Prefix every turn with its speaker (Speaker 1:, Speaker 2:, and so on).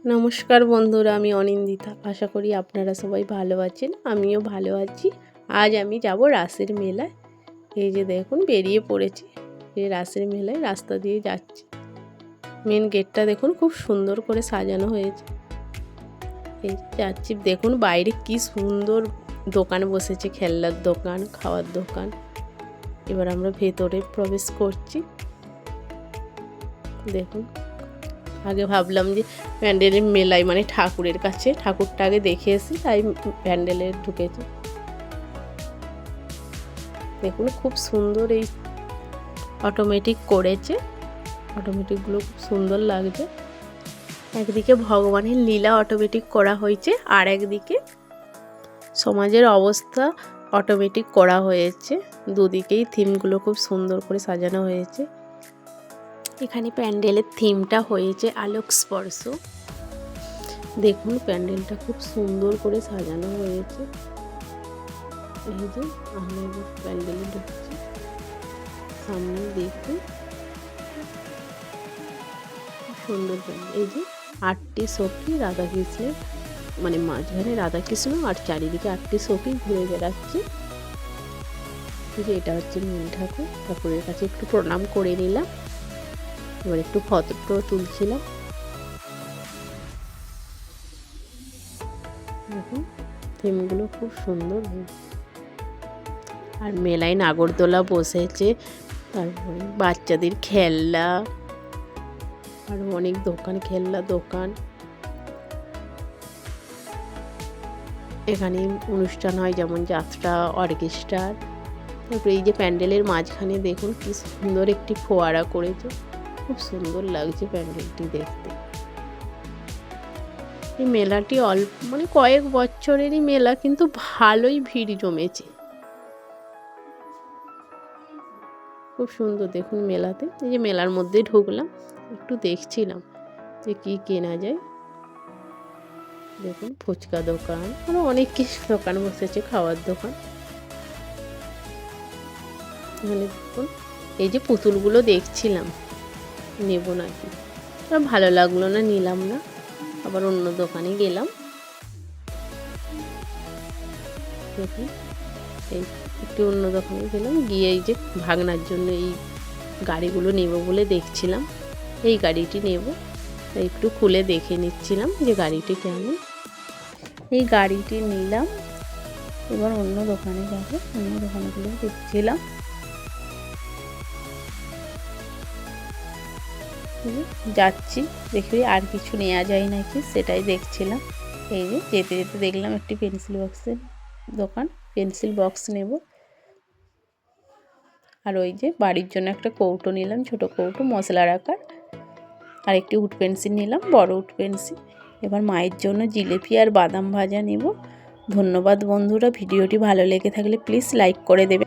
Speaker 1: নমস্কার বন্ধুরা, আমি অনিন্দিতা। আশা করি আপনারা সবাই ভালো আছেন, আমিও ভালো আছি। আজ আমি যাব রাসের মেলায়। এই যে দেখুন বেরিয়ে পড়েছি, এই রাসের মেলায় রাস্তা দিয়ে যাচ্ছি। মেন গেটটা দেখুন খুব সুন্দর করে সাজানো হয়েছে। এই যাচ্ছি, দেখুন বাইরে কি সুন্দর দোকান বসেছে, খেলনার দোকান, খাওয়ার দোকান। এবার আমরা ভেতরে প্রবেশ করছি। দেখুন, আগে ভাবলাম যে প্যান্ডেলের মেলায় মানে ঠাকুরের কাছে, ঠাকুরটা আগে দেখে এসি, তাই প্যান্ডেলে ঢুকেছি। দেখুন খুব সুন্দর এই অটোমেটিক করেছে, অটোমেটিকগুলো খুব সুন্দর লাগছে। একদিকে ভগবানের লীলা অটোমেটিক করা হয়েছে, আর একদিকে সমাজের অবস্থা অটোমেটিক করা হয়েছে। দুদিকেই থিমগুলো খুব সুন্দর করে সাজানো হয়েছে। এখানে প্যান্ডেলের থিমটা হয়েছে আলোক স্পর্শ। দেখুন প্যান্ডেলটা খুব সুন্দর করে সাজানো হয়েছে। এই যে আমরা এবার প্যান্ডেলে ঢুকছি, সামনে দেখুন সুন্দর প্যান্ডেল। এই যে 8টি সখী রাধাকৃষ্ণের, মানে মাঝখানে রাধাকৃষ্ণ আর চারিদিকে 8টি সখী ঘুরে বেড়াচ্ছে। যে এটা হচ্ছে মেন ঠাকুর। ঠাকুরের কাছে একটু প্রণাম করে নিলাম, এবার একটু ফটো তুলছিলাম। দেখুন থিমগুলো খুব সুন্দর হয়েছে। আর মেলায় নাগরদোলা বসেছে, তারপরে বাচ্চাদের খেলনা, আর অনেক দোকান, খেলনা দোকান। এখানে অনুষ্ঠান হয়, যেমন যাত্রা, অর্কেস্ট্রার। তারপরে এই যে প্যান্ডেলের মাঝখানে দেখুন কি সুন্দর একটি ফোয়ারা করেছে, খুব সুন্দর লাগছে প্যান্ডেলটি দেখতে। এই মেলাটি মানে কয়েক বছরেরই মেলা, কিন্তু ভালোই ভিড় জমেছে, খুব সুন্দর। দেখুন মেলাতে, এই যে মেলার মধ্যে ঢুকলাম, একটু দেখছিলাম যে কি কেনা যায়। দেখুন ফুচকা দোকান, আরো অনেক কিছু দোকান বসেছে, খাওয়ার দোকান। এখানে দেখুন এই যে পুতুলগুলো দেখছিলাম, নেব নাকি, আর ভালো লাগলো না, নিলাম না। আবার অন্য দোকানে গেলাম। দেখুন এই একটু অন্য দোকানে গেলাম, গিয়ে এই যে ভাগনার জন্য এই গাড়িগুলো নেব বলে দেখছিলাম। এই গাড়িটি নেব, একটু খুলে দেখে নিচ্ছিলাম যে গাড়িটি কেমন। এই গাড়িটি নিলাম, এবার অন্য দোকানে যাব, অন্য দোকানগুলো দেখছিলাম। যাচ্ছি, দেখি আর কিছু নেওয়া যায় নাকি, সেটাই দেখছিলাম। এই যে যেতে যেতে দেখলাম একটি পেন্সিল বক্সের দোকান, পেন্সিল বক্স নেব। আর ওই যে বাড়ির জন্য একটা কৌটো নিলাম, ছোট কৌটো, মশলা রাখার। আর একটি উড পেন্সিল নিলাম, বড় উড পেন্সিল। এবার মায়ের জন্য জিলিপি আর বাদাম ভাজা নেব। ধন্যবাদ বন্ধুরা, ভিডিওটি ভালো লেগে থাকলে প্লিজ লাইক করে দেবে।